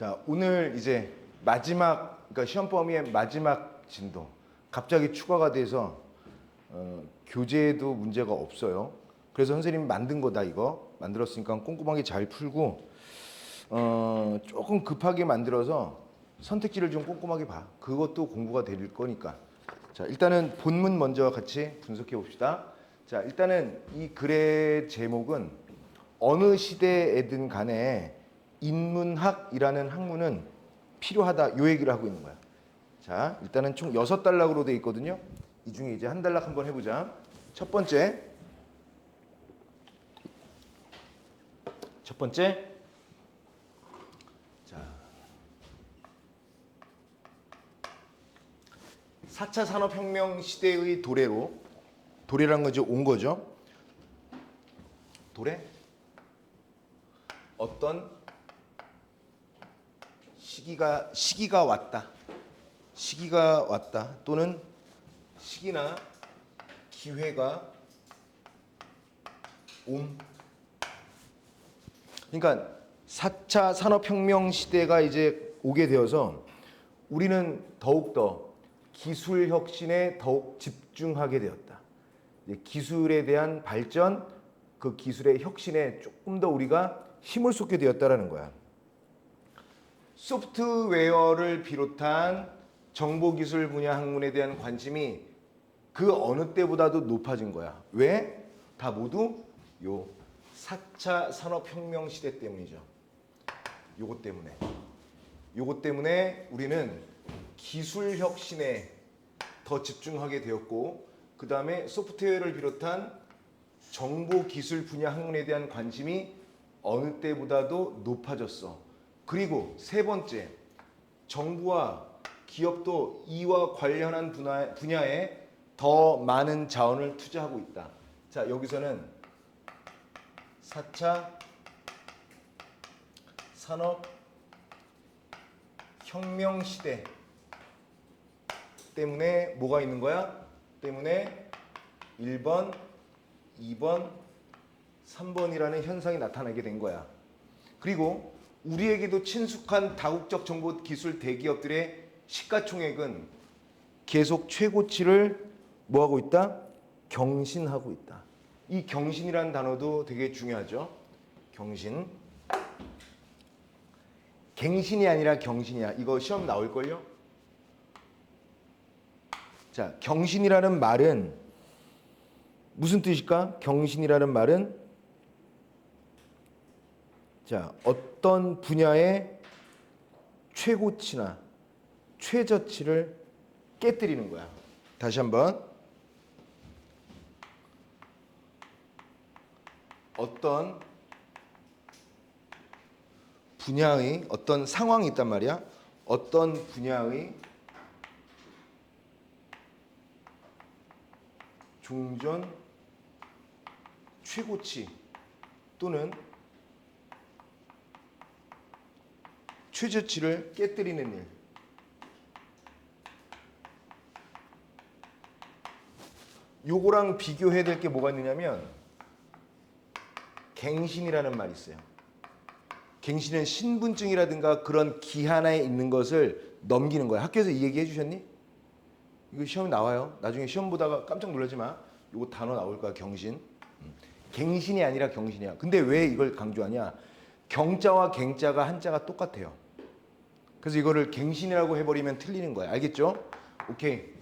자, 오늘 이제 마지막, 그러니까 시험 범위의 마지막 진도. 갑자기 추가가 돼서 교재에도 문제가 없어요. 그래서 선생님이 만든 거다 이거. 만들었으니까 꼼꼼하게 잘 풀고 조금 급하게 만들어서 선택지를 좀 꼼꼼하게 봐. 그것도 공부가 될 거니까. 자, 일단은 본문 먼저 같이 분석해 봅시다. 자, 일단은 이 글의 제목은 어느 시대에든 간에 인문학이라는 학문은 필요하다. 요 얘기를 하고 있는 거야. 자, 일단은 총 6단락으로 되어 있거든요. 이 중에 이제 한 단락 한번 해보자. 첫 번째. 자, 4차 산업혁명 시대의 도래라는 건 이제 온 거죠. 도래? 어떤 시기가 왔다. 시기가 왔다. 또는 시기나 기회가 옴. 그러니까 4차 산업혁명 시대가 이제 오게 되어서 우리는 더욱더 기술 혁신에 더욱 집중하게 되었다. 기술에 대한 발전, 그 기술의 혁신에 조금 더 우리가 힘을 쏟게 되었다라는 거야. 소프트웨어를 비롯한 정보기술 분야 학문에 대한 관심이 그 어느 때보다도 높아진 거야. 왜? 다 모두 요 4차 산업혁명 시대 때문이죠. 요것 때문에 우리는 기술 혁신에 더 집중하게 되었고, 그 다음에 소프트웨어를 비롯한 정보기술 분야 학문에 대한 관심이 어느 때보다도 높아졌어. 그리고 세 번째, 정부와 기업도 이와 관련한 분야에 더 많은 자원을 투자하고 있다. 자, 여기서는 4차 산업혁명 시대 때문에 뭐가 있는 거야? 때문에 1번, 2번, 3번이라는 현상이 나타나게 된 거야. 그리고 우리에게도 친숙한 다국적 정보 기술 대기업들의 시가총액은 계속 최고치를 뭐하고 있다? 경신하고 있다. 이 경신이라는 단어도 되게 중요하죠. 경신. 갱신이 아니라 경신이야. 이거 시험 나올걸요? 자, 경신이라는 말은 무슨 뜻일까? 경신이라는 말은 자, 어떤 분야의 최고치나 최저치를 깨뜨리는 거야. 다시 한번. 어떤 분야의 어떤 상황이 있단 말이야. 어떤 분야의 종전 최고치 또는 최저치를 깨뜨리는 일. 요거랑 비교해야 될 게 뭐가 있느냐면 갱신이라는 말이 있어요. 갱신은 신분증이라든가 그런 기한에 있는 것을 넘기는 거야. 학교에서 이 얘기 해주셨니? 이거 시험에 나와요. 나중에 시험 보다가 깜짝 놀라지 마. 요거 단어 나올 거야. 경신. 갱신이 아니라 경신이야. 근데 왜 이걸 강조하냐? 경자와 갱자가 한자가 똑같아요. 그래서 이거를 갱신이라고 해버리면 틀리는 거야. 알겠죠? 오케이.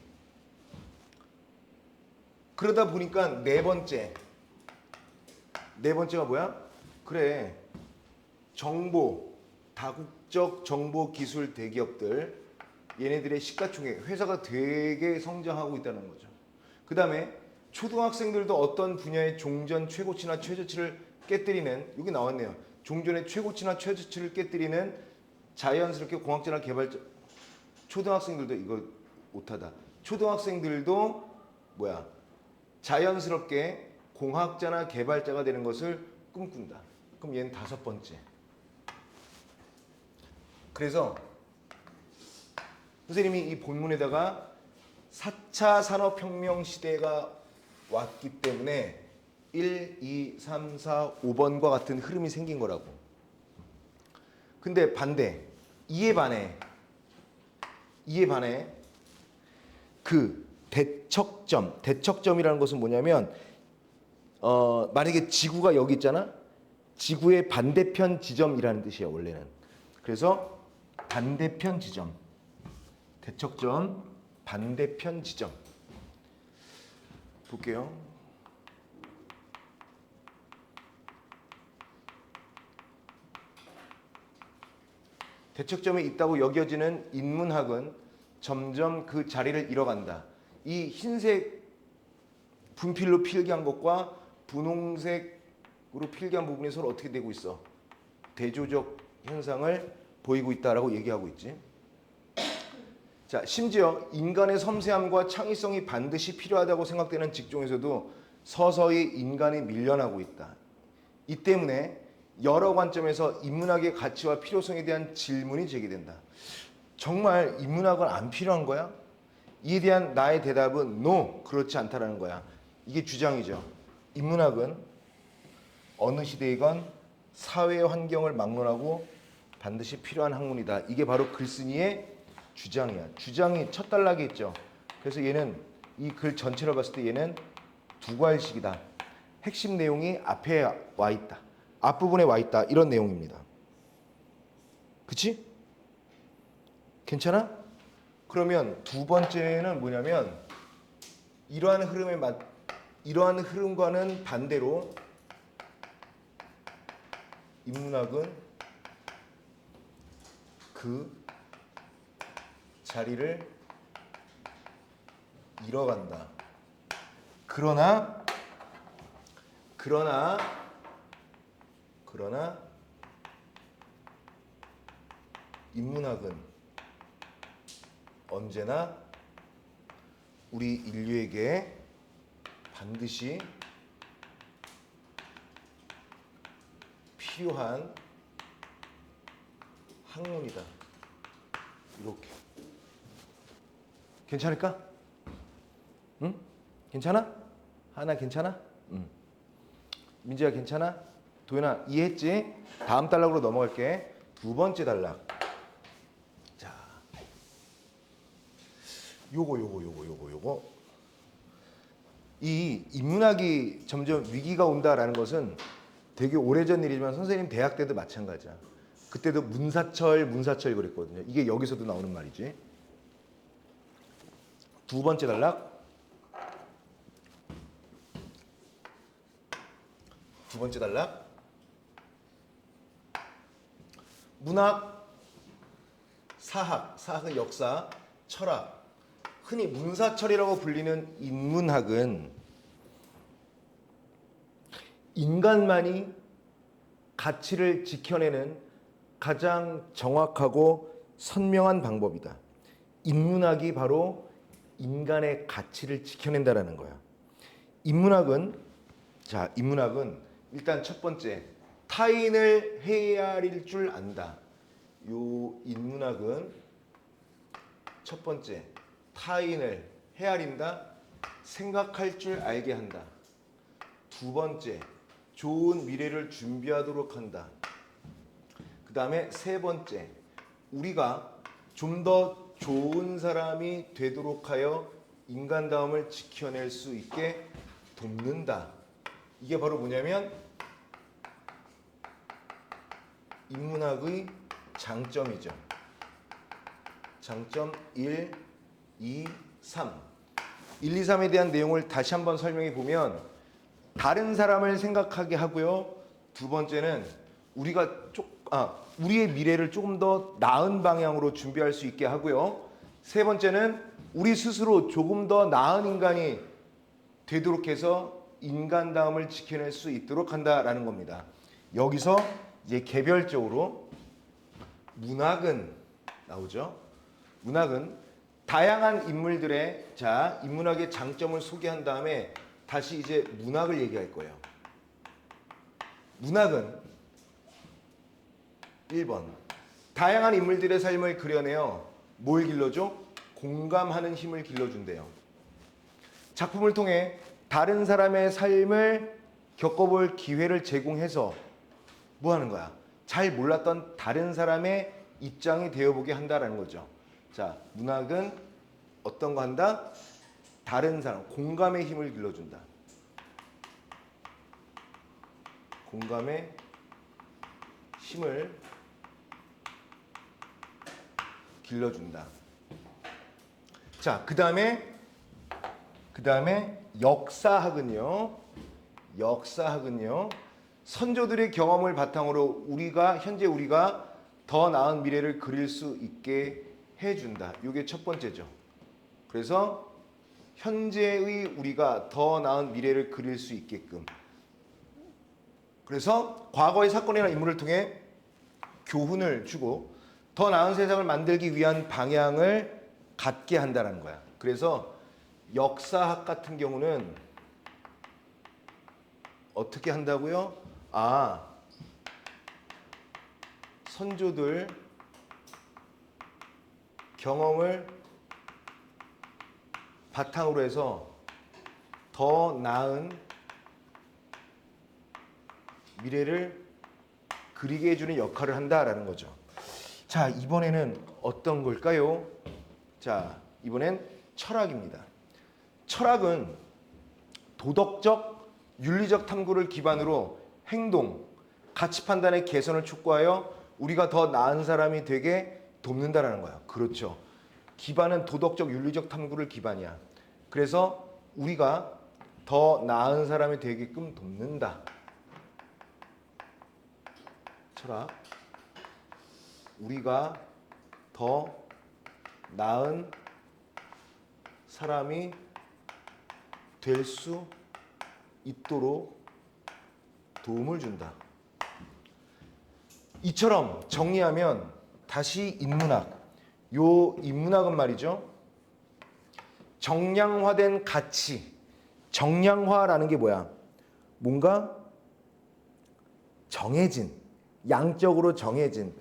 그러다 보니까 네 번째가 뭐야? 그래. 다국적 정보기술 대기업들, 얘네들의 시가총액, 회사가 되게 성장하고 있다는 거죠. 그 다음에 초등학생들도 어떤 분야의 종전 최고치나 최저치를 깨뜨리는, 여기 나왔네요. 종전의 최고치나 최저치를 깨뜨리는 자연스럽게 공학자나 개발자, 초등학생들도 이거 못하다. 초등학생들도 뭐야? 자연스럽게 공학자나 개발자가 되는 것을 꿈꾼다. 그럼 얘는 5번째. 그래서 선생님이 이 본문에다가 4차 산업혁명 시대가 왔기 때문에 1, 2, 3, 4, 5번과 같은 흐름이 생긴 거라고. 근데 반대. 이에 반해 그 대척점이라는 것은 뭐냐면 만약에 지구가 여기 있잖아. 지구의 반대편 지점이라는 뜻이에요, 원래는. 그래서 반대편 지점, 대척점, 반대편 지점. 볼게요. 대척점에 있다고 여겨지는 인문학은 점점 그 자리를 잃어간다. 이 흰색 분필로 필기한 것과 분홍색으로 필기한 부분이 서로 어떻게 되고 있어? 대조적 현상을 보이고 있다라고 얘기하고 있지. 자, 심지어 인간의 섬세함과 창의성이 반드시 필요하다고 생각되는 직종에서도 서서히 인간이 밀려나고 있다. 이 때문에 여러 관점에서 인문학의 가치와 필요성에 대한 질문이 제기된다. 정말 인문학은 안 필요한 거야? 이에 대한 나의 대답은 no, 그렇지 않다라는 거야. 이게 주장이죠. 인문학은 어느 시대이건 사회의 환경을 막론하고 반드시 필요한 학문이다. 이게 바로 글쓴이의 주장이야. 주장이 첫 단락에 있죠. 그래서 얘는 이 글 전체를 봤을 때 얘는 두 과일식이다. 핵심 내용이 앞에 와 있다. 앞부분에 와 있다. 이런 내용입니다. 그치? 괜찮아? 그러면 두 번째는 뭐냐면 이러한 흐름과는 반대로 인문학은 그 자리를 잃어간다. 그러나 인문학은 언제나 우리 인류에게 반드시 필요한 학문이다. 이렇게. 괜찮을까? 응? 괜찮아? 하나 괜찮아? 응. 민지야 괜찮아? 도현아 이해했지? 다음 단락으로 넘어갈게. 두 번째 단락. 자, 요거. 이 인문학이 점점 위기가 온다라는 것은 되게 오래전 일이지만 선생님 대학 때도 마찬가지야. 그때도 문사철 그랬거든요. 이게 여기서도 나오는 말이지. 두 번째 단락. 문학, 사학은 역사, 철학. 흔히 문사철이라고 불리는 인문학은 인간만이 가치를 지켜내는 가장 정확하고 선명한 방법이다. 인문학이 바로 인간의 가치를 지켜낸다라는 거야. 인문학은 일단 첫 번째 타인을 헤아릴 줄 안다. 요 인문학은 첫 번째 타인을 헤아린다. 생각할 줄 알게 한다. 두 번째 좋은 미래를 준비하도록 한다. 그 다음에 세 번째 우리가 좀 더 좋은 사람이 되도록 하여 인간다움을 지켜낼 수 있게 돕는다. 이게 바로 뭐냐면 인문학의 장점이죠. 장점 1, 2, 3. 1, 2, 3에 대한 내용을 다시 한번 설명해 보면 다른 사람을 생각하게 하고요. 두 번째는 우리의 미래를 조금 더 나은 방향으로 준비할 수 있게 하고요. 세 번째는 우리 스스로 조금 더 나은 인간이 되도록 해서 인간다움을 지켜낼 수 있도록 한다라는 겁니다. 여기서 이제 개별적으로 문학은 나오죠. 문학은 다양한 인물들의 인문학의 장점을 소개한 다음에 다시 이제 문학을 얘기할 거예요. 문학은 1번 다양한 인물들의 삶을 그려내어 뭘 길러줘? 공감하는 힘을 길러준대요. 작품을 통해 다른 사람의 삶을 겪어볼 기회를 제공해서 뭐 하는 거야? 잘 몰랐던 다른 사람의 입장이 되어보게 한다라는 거죠. 자, 문학은 어떤 거 한다? 다른 사람, 공감의 힘을 길러준다. 공감의 힘을 길러준다. 자, 그 다음에 역사학은요. 선조들의 경험을 바탕으로 현재 우리가 더 나은 미래를 그릴 수 있게 해준다. 이게 첫 번째죠. 그래서 현재의 우리가 더 나은 미래를 그릴 수 있게끔. 그래서 과거의 사건이나 인물을 통해 교훈을 주고 더 나은 세상을 만들기 위한 방향을 갖게 한다는 거야. 그래서 역사학 같은 경우는 어떻게 한다고요? 선조들 경험을 바탕으로 해서 더 나은 미래를 그리게 해주는 역할을 한다라는 거죠. 자, 이번에는 어떤 걸까요? 자, 이번엔 철학입니다. 철학은 도덕적, 윤리적 탐구를 기반으로 행동, 가치 판단의 개선을 촉구하여 우리가 더 나은 사람이 되게 돕는다라는 거야. 그렇죠. 기반은 도덕적, 윤리적 탐구를 기반이야. 그래서 우리가 더 나은 사람이 되게끔 돕는다. 철학. 우리가 더 나은 사람이 될 수 있도록 도움을 준다. 이처럼 정리하면 다시 인문학. 요 인문학은 말이죠. 정량화된 가치. 정량화라는 게 뭐야? 뭔가 정해진, 양적으로 정해진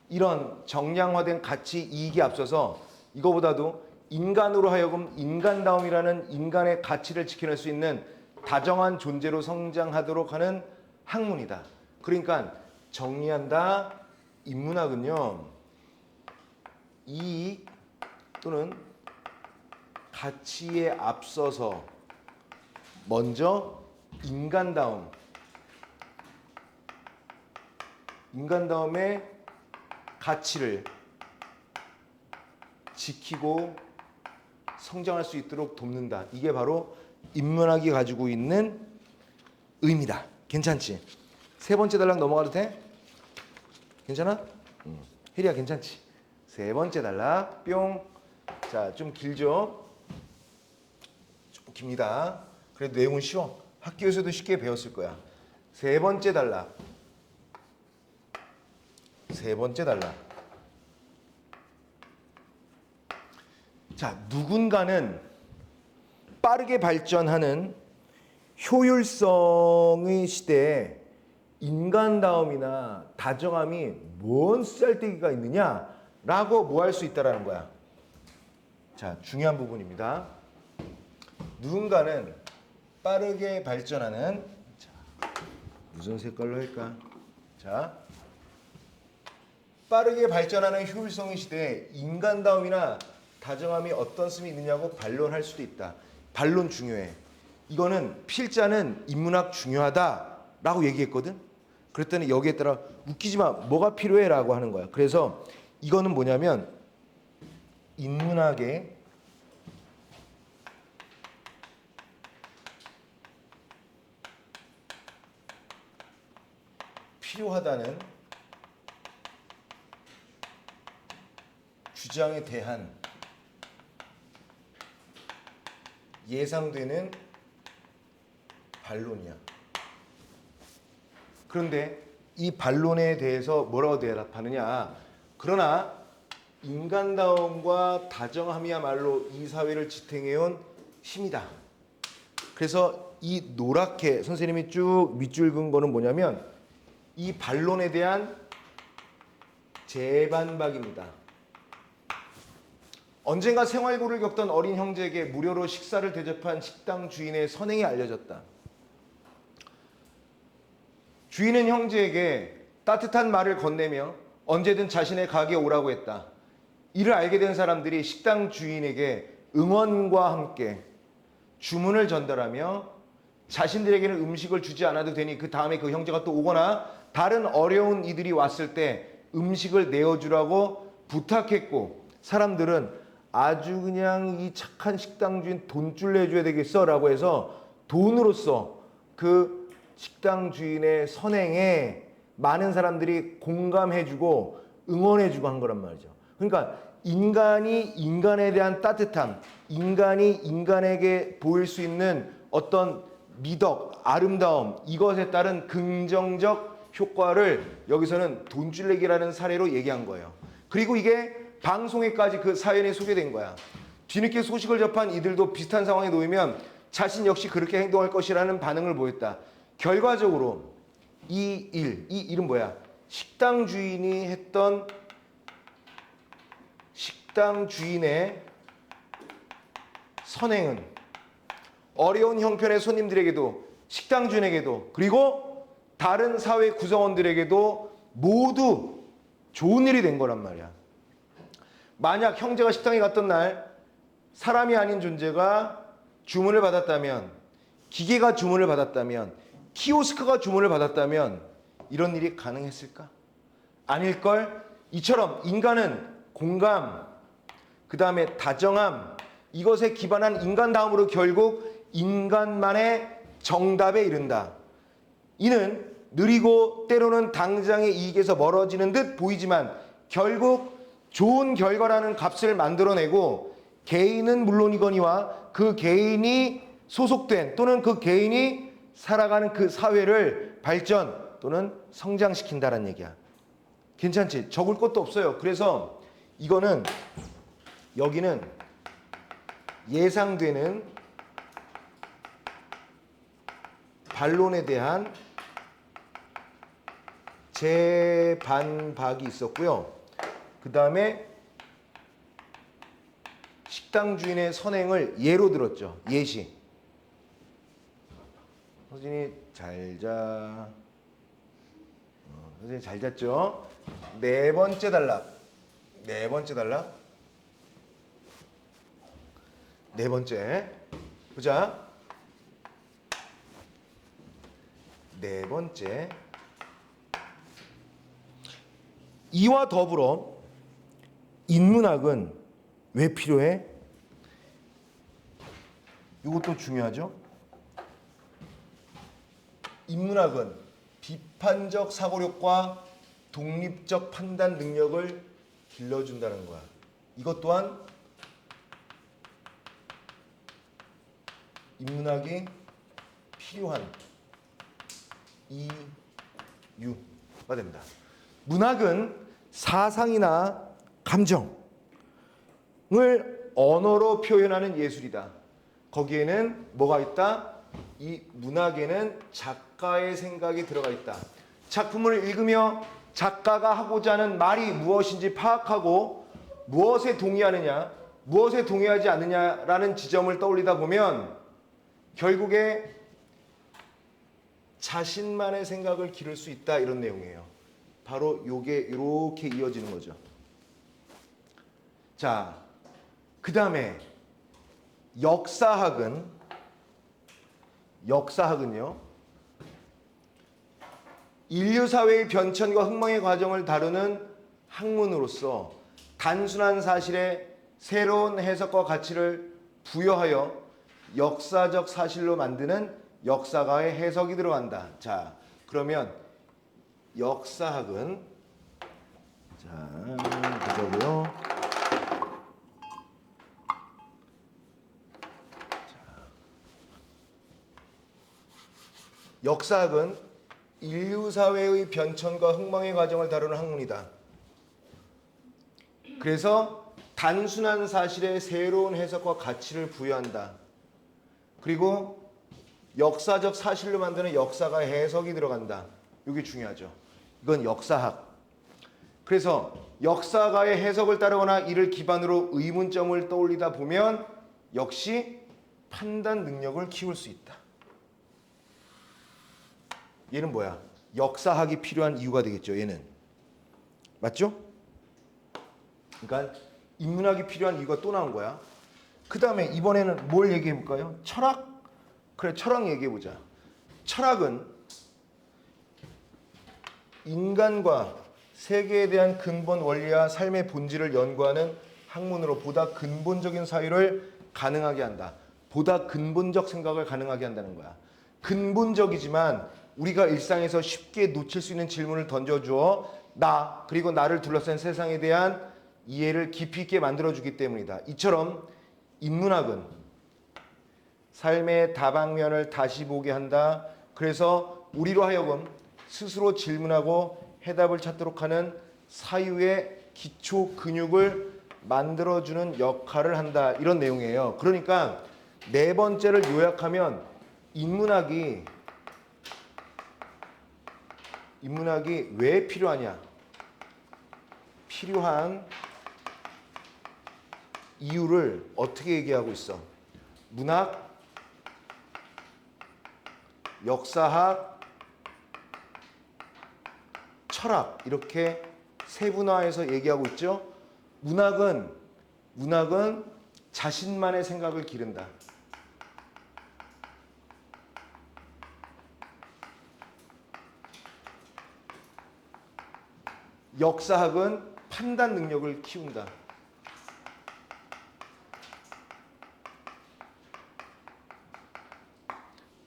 이런 정량화된 가치 이익에 앞서서 이거보다도 인간으로 하여금 인간다움이라는 인간의 가치를 지켜낼 수 있는 다정한 존재로 성장하도록 하는 학문이다. 그러니까 정리한다. 인문학은요. 이익 또는 가치에 앞서서 먼저 인간다움의 가치를 지키고 성장할 수 있도록 돕는다. 이게 바로 인문학이 가지고 있는 의미다. 괜찮지? 세 번째 단락 넘어가도 돼? 괜찮아? 혜리야 괜찮지? 세 번째 단락 뿅. 자, 좀 길죠? 좀 깁니다. 그래도 내용은 쉬워. 학교에서도 쉽게 배웠을 거야. 세 번째 단락. 자, 누군가는 빠르게 발전하는 효율성의 시대에 인간다움이나 다정함이 뭔 쓸데기가 있느냐라고 뭐 할 수 있다라는 거야. 자, 중요한 부분입니다. 누군가는 빠르게 발전하는, 자, 무슨 색깔로 할까? 자, 빠르게 발전하는 효율성의 시대에 인간다움이나 다정함이 어떤 씀이 있느냐고 반론할 수도 있다. 반론 중요해. 이거는 필자는 인문학 중요하다라고 얘기했거든. 그랬더니 여기에 따라 웃기지 마. 뭐가 필요해라고 하는 거야. 그래서 이거는 뭐냐면 인문학에 필요하다는 주장에 대한 예상되는 반론이야. 그런데 이 반론에 대해서 뭐라고 대답하느냐? 그러나 인간다움과 다정함이야말로 이 사회를 지탱해온 힘이다. 그래서 이 노랗게 선생님이 쭉 밑줄 그은 거는 뭐냐면 이 반론에 대한 재반박입니다. 언젠가 생활고를 겪던 어린 형제에게 무료로 식사를 대접한 식당 주인의 선행이 알려졌다. 주인은 형제에게 따뜻한 말을 건네며 언제든 자신의 가게에 오라고 했다. 이를 알게 된 사람들이 식당 주인에게 응원과 함께 주문을 전달하며 자신들에게는 음식을 주지 않아도 되니 그 다음에 그 형제가 또 오거나 다른 어려운 이들이 왔을 때 음식을 내어주라고 부탁했고, 사람들은 아주 그냥 이 착한 식당 주인 돈줄 내줘야 되겠어 라고 해서 돈으로써 그 식당 주인의 선행에 많은 사람들이 공감해주고 응원해주고 한 거란 말이죠. 그러니까 인간이 인간에 대한 따뜻함, 인간이 인간에게 보일 수 있는 어떤 미덕, 아름다움, 이것에 따른 긍정적 효과를 여기서는 돈줄내기라는 사례로 얘기한 거예요. 그리고 이게 방송에까지 그 사연이 소개된 거야. 뒤늦게 소식을 접한 이들도 비슷한 상황에 놓이면 자신 역시 그렇게 행동할 것이라는 반응을 보였다. 결과적으로 이 일은 뭐야? 식당 주인이 했던 식당 주인의 선행은 어려운 형편의 손님들에게도, 식당 주인에게도, 그리고 다른 사회 구성원들에게도 모두 좋은 일이 된 거란 말이야. 만약 형제가 식당에 갔던 날 사람이 아닌 존재가 주문을 받았다면, 기계가 주문을 받았다면, 키오스크가 주문을 받았다면 이런 일이 가능했을까? 아닐걸? 이처럼 인간은 공감, 그 다음에 다정함, 이것에 기반한 인간다움으로 결국 인간만의 정답에 이른다. 이는 느리고 때로는 당장의 이익에서 멀어지는 듯 보이지만 결국 좋은 결과라는 값을 만들어내고, 개인은 물론이거니와 그 개인이 소속된 또는 그 개인이 살아가는 그 사회를 발전 또는 성장시킨다는 얘기야. 괜찮지? 적을 것도 없어요. 그래서 이거는, 여기는 예상되는 반론에 대한 재반박이 있었고요. 그 다음에 식당 주인의 선행을 예로 들었죠. 예시. 서진이 잘 자. 서진이 잘 잤죠? 네 번째 단락. 네 번째. 보자. 네 번째. 이와 더불어 인문학은 왜 필요해? 이것도 중요하죠. 인문학은 비판적 사고력과 독립적 판단 능력을 길러준다는 거야. 이것 또한 인문학이 필요한 이유가 됩니다. 문학은 사상이나 감정을 언어로 표현하는 예술이다. 거기에는 뭐가 있다? 이 문학에는 작가의 생각이 들어가 있다. 작품을 읽으며 작가가 하고자 하는 말이 무엇인지 파악하고 무엇에 동의하느냐, 무엇에 동의하지 않느냐라는 지점을 떠올리다 보면 결국에 자신만의 생각을 기를 수 있다, 이런 내용이에요. 바로 요게 이렇게 이어지는 거죠. 자, 그 다음에 역사학은요, 인류 사회의 변천과 흥망의 과정을 다루는 학문으로서 단순한 사실에 새로운 해석과 가치를 부여하여 역사적 사실로 만드는 역사가의 해석이 들어간다. 자, 그러면 역사학은, 자, 보자고요. 역사학은 인류 사회의 변천과 흥망의 과정을 다루는 학문이다. 그래서 단순한 사실에 새로운 해석과 가치를 부여한다. 그리고 역사적 사실로 만드는 역사가 해석이 들어간다. 이게 중요하죠. 이건 역사학. 그래서 역사가의 해석을 따르거나 이를 기반으로 의문점을 떠올리다 보면 역시 판단 능력을 키울 수 있다. 얘는 뭐야? 역사학이 필요한 이유가 되겠죠. 얘는 맞죠? 그러니까 인문학이 필요한 이유가 또 나온 거야. 그 다음에 이번에는 뭘 얘기해 볼까요? 철학? 그래, 철학 얘기해 보자. 철학은 인간과 세계에 대한 근본 원리와 삶의 본질을 연구하는 학문으로 보다 근본적인 사유를 가능하게 한다. 보다 근본적 생각을 가능하게 한다는 거야. 근본적이지만 우리가 일상에서 쉽게 놓칠 수 있는 질문을 던져주어 나 그리고 나를 둘러싼 세상에 대한 이해를 깊이 있게 만들어주기 때문이다. 이처럼 인문학은 삶의 다방면을 다시 보게 한다. 그래서 우리로 하여금 스스로 질문하고 해답을 찾도록 하는 사유의 기초 근육을 만들어주는 역할을 한다. 이런 내용이에요. 그러니까 네 번째를 요약하면 인문학이 왜 필요하냐? 필요한 이유를 어떻게 얘기하고 있어? 문학, 역사학, 철학 이렇게 세분화해서 얘기하고 있죠. 문학은 자신만의 생각을 기른다. 역사학은 판단 능력을 키운다.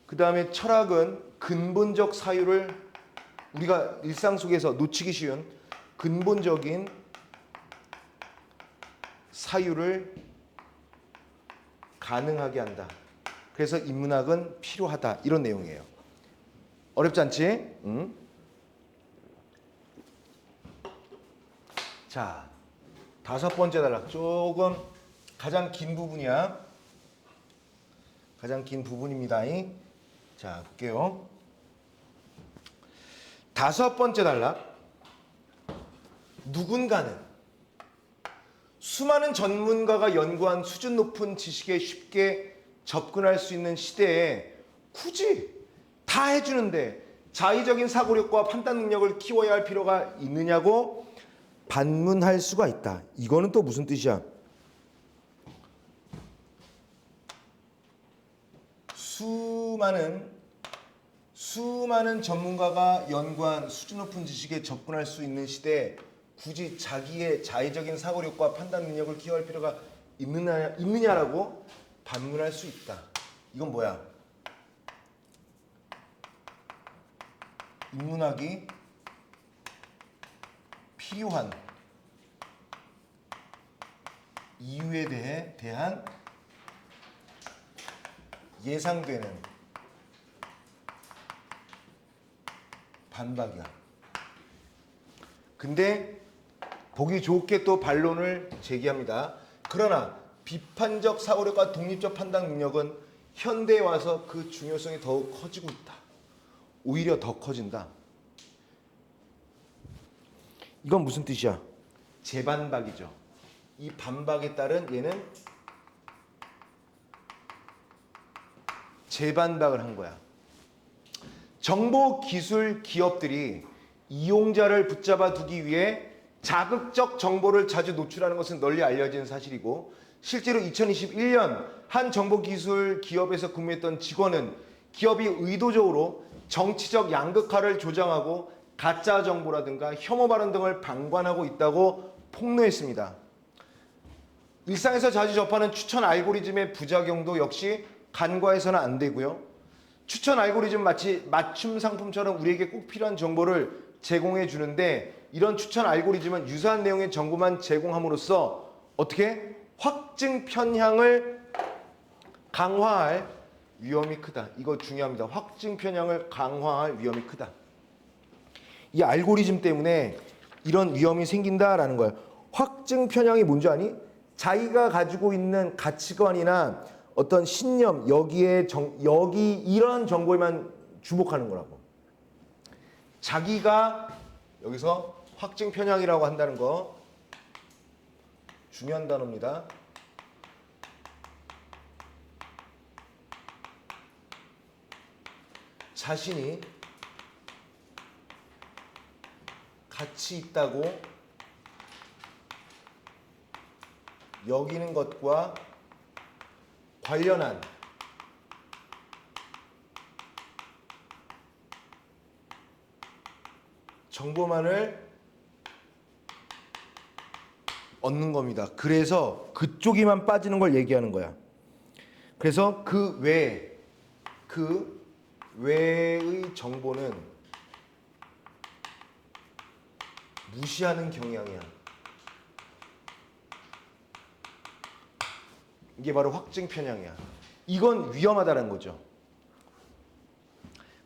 그 다음에 철학은 근본적 사유를 우리가 일상 속에서 놓치기 쉬운 근본적인 사유를 가능하게 한다. 그래서 인문학은 필요하다. 이런 내용이에요. 어렵지 않지? 응? 자, 다섯 번째 단락. 조금 가장 긴 부분이야. 가장 긴 부분입니다. 자, 볼게요. 다섯 번째 단락. 누군가는 수많은 전문가가 연구한 수준 높은 지식에 쉽게 접근할 수 있는 시대에 굳이 다 해주는데 자의적인 사고력과 판단 능력을 키워야 할 필요가 있느냐고 반문할 수가 있다. 이거는 또 무슨 뜻이야? 수많은 전문가가 연구한 수준 높은 지식에 접근할 수 있는 시대에 굳이 자기의 자의적인 사고력과 판단 능력을 키워야 할 필요가 있느냐라고 반문할 수 있다. 이건 뭐야? 인문학이 필요한 이유에 대한 예상되는 반박이야. 근데 보기 좋게 또 반론을 제기합니다. 그러나 비판적 사고력과 독립적 판단 능력은 현대에 와서 그 중요성이 더욱 커지고 있다. 오히려 더 커진다. 이건 무슨 뜻이야? 재반박이죠. 이 반박에 따른 얘는 재반박을 한 거야. 정보 기술 기업들이 이용자를 붙잡아 두기 위해 자극적 정보를 자주 노출하는 것은 널리 알려진 사실이고, 실제로 2021년 한 정보기술 기업에서 근무했던 직원은 기업이 의도적으로 정치적 양극화를 조장하고 가짜 정보라든가 혐오 발언 등을 방관하고 있다고 폭로했습니다. 일상에서 자주 접하는 추천 알고리즘의 부작용도 역시 간과해서는 안 되고요. 추천 알고리즘 마치 맞춤 상품처럼 우리에게 꼭 필요한 정보를 제공해 주는데, 이런 추천 알고리즘은 유사한 내용의 정보만 제공함으로써 어떻게 확증 편향을 강화할 위험이 크다. 이거 중요합니다. 확증 편향을 강화할 위험이 크다. 이 알고리즘 때문에 이런 위험이 생긴다라는 거예요. 확증 편향이 뭔지 아니? 자기가 가지고 있는 가치관이나 어떤 신념, 여기 이런 정보에만 주목하는 거라고. 자기가 여기서 확증 편향이라고 한다는 거 중요한 단어입니다. 자신이 가치 있다고 여기는 것과 관련한 정보만을 얻는 겁니다. 그래서 그쪽이만 빠지는 걸 얘기하는 거야. 그래서 그 외의 정보는 무시하는 경향이야. 이게 바로 확증 편향이야. 이건 위험하다는 거죠.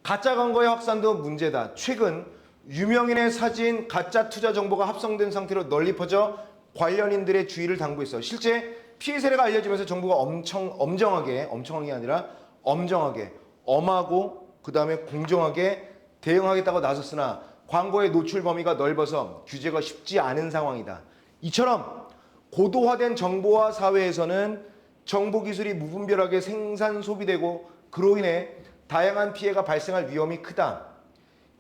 가짜 광고의 확산도 문제다. 최근 유명인의 사진, 가짜 투자 정보가 합성된 상태로 널리 퍼져 관련인들의 주의를 당부했어. 실제 피해 사례가 알려지면서 정부가 엄청하게 아니라 엄정하게, 엄하고 그 다음에 공정하게 대응하겠다고 나섰으나 광고의 노출 범위가 넓어서 규제가 쉽지 않은 상황이다. 이처럼 고도화된 정보화 사회에서는 정보기술이 무분별하게 생산, 소비되고 그로 인해 다양한 피해가 발생할 위험이 크다.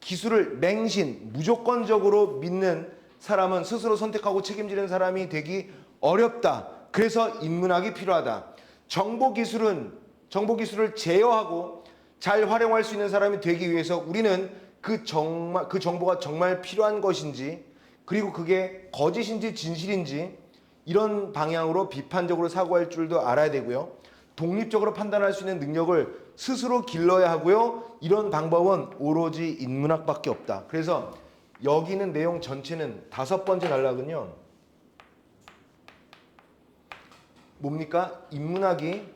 기술을 맹신, 무조건적으로 믿는 사람은 스스로 선택하고 책임지는 사람이 되기 어렵다. 그래서 인문학이 필요하다. 정보기술을 제어하고 잘 활용할 수 있는 사람이 되기 위해서 우리는 그 정보가 정말 필요한 것인지, 그리고 그게 거짓인지 진실인지 이런 방향으로 비판적으로 사고할 줄도 알아야 되고요. 독립적으로 판단할 수 있는 능력을 스스로 길러야 하고요. 이런 방법은 오로지 인문학밖에 없다. 그래서 여기 있는 내용 전체는 5번째 단락은요. 뭡니까? 인문학이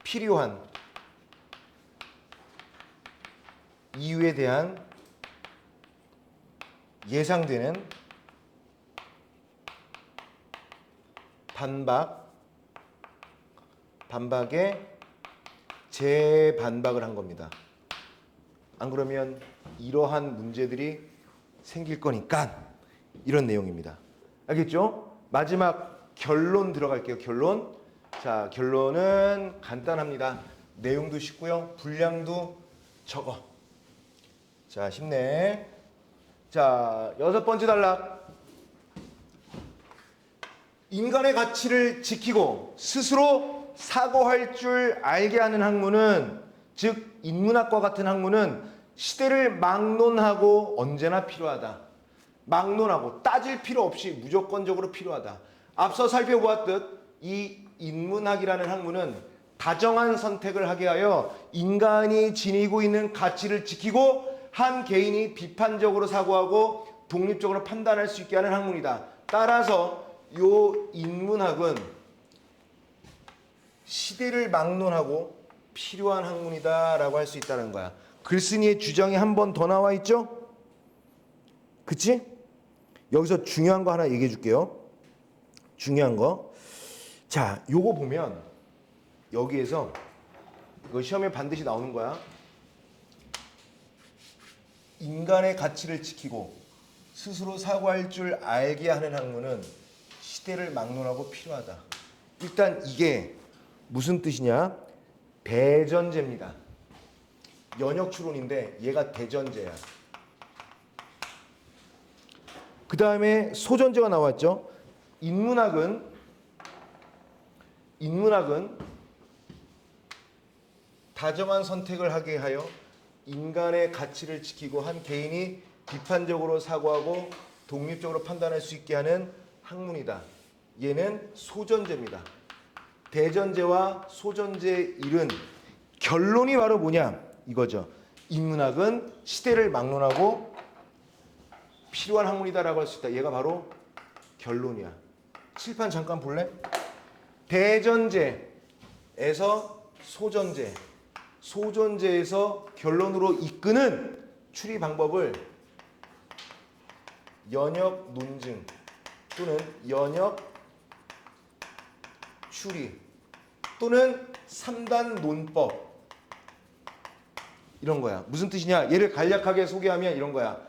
필요한 이유에 대한 예상되는 반박에 재반박을 한 겁니다. 안 그러면 이러한 문제들이 생길 거니까 이런 내용입니다. 알겠죠? 마지막 결론 들어갈게요. 결론. 자, 결론은 간단합니다. 내용도 쉽고요. 분량도 적어. 자, 쉽네. 자, 6번째 단락. 인간의 가치를 지키고 스스로 사고할 줄 알게 하는 학문은, 즉 인문학과 같은 학문은 시대를 막론하고 언제나 필요하다. 막론하고 따질 필요 없이 무조건적으로 필요하다. 앞서 살펴보았듯 이 인문학이라는 학문은 다정한 선택을 하게 하여 인간이 지니고 있는 가치를 지키고 한 개인이 비판적으로 사고하고 독립적으로 판단할 수 있게 하는 학문이다. 따라서 요 인문학은 시대를 막론하고 필요한 학문이다라고 할 수 있다는 거야. 글쓴이의 주장이 한 번 더 나와 있죠? 그치? 여기서 중요한 거 하나 얘기해 줄게요. 중요한 거. 자, 요거 보면 여기에서 이거 시험에 반드시 나오는 거야. 인간의 가치를 지키고 스스로 사고할 줄 알게 하는 학문은 시대를 막론하고 필요하다. 일단 이게 무슨 뜻이냐? 대전제입니다. 연역 추론인데 얘가 대전제야. 그 다음에 소전제가 나왔죠. 인문학은 다정한 선택을 하게 하여 인간의 가치를 지키고 한 개인이 비판적으로 사고하고 독립적으로 판단할 수 있게 하는 학문이다. 얘는 소전제입니다. 대전제와 소전제의 일은 결론이 바로 뭐냐? 이거죠. 인문학은 시대를 막론하고 필요한 학문이다라고 할 수 있다. 얘가 바로 결론이야. 칠판 잠깐 볼래? 대전제에서 소전제, 소전제에서 결론으로 이끄는 추리 방법을 연역 논증 또는 연역 추리 또는 3단 논법, 이런 거야. 무슨 뜻이냐? 얘를 간략하게 소개하면 이런 거야.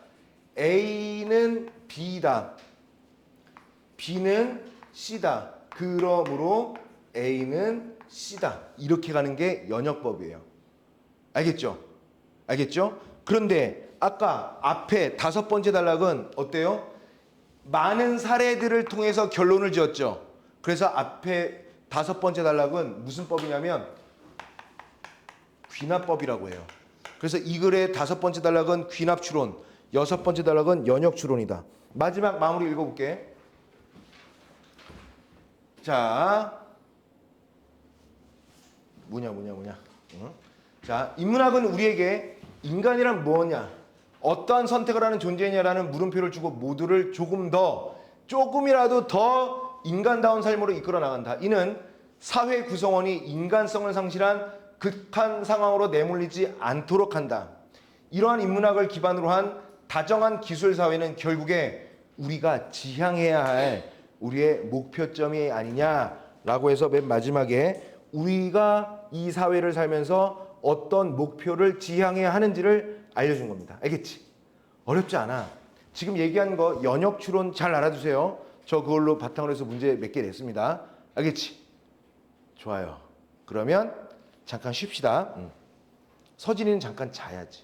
A는 B다. B는 C다. 그러므로 A는 C다. 이렇게 가는 게 연역법이에요. 알겠죠? 알겠죠? 그런데 아까 앞에 5번째 단락은 어때요? 많은 사례들을 통해서 결론을 지었죠. 그래서 앞에 5번째 단락은 무슨 법이냐면 귀납법이라고 해요. 그래서 이 글의 5번째 단락은 귀납추론, 6번째 단락은 연역추론이다. 마지막 마무리 읽어볼게. 자, 뭐냐. 응? 자, 인문학은 우리에게 인간이란 무엇냐, 어떠한 선택을 하는 존재냐라는 물음표를 주고 모두를 조금이라도 더 인간다운 삶으로 이끌어 나간다. 이는 사회 구성원이 인간성을 상실한 극한 상황으로 내몰리지 않도록 한다. 이러한 인문학을 기반으로 한 다정한 기술 사회는 결국에 우리가 지향해야 할 우리의 목표점이 아니냐라고 해서 맨 마지막에 우리가 이 사회를 살면서 어떤 목표를 지향해야 하는지를 알려준 겁니다. 알겠지? 어렵지 않아. 지금 얘기한 거 연역추론 잘 알아두세요. 저 그걸로 바탕으로 해서 문제 몇 개 냈습니다. 알겠지? 좋아요. 그러면 잠깐 쉽시다. 서진이는 잠깐 자야지.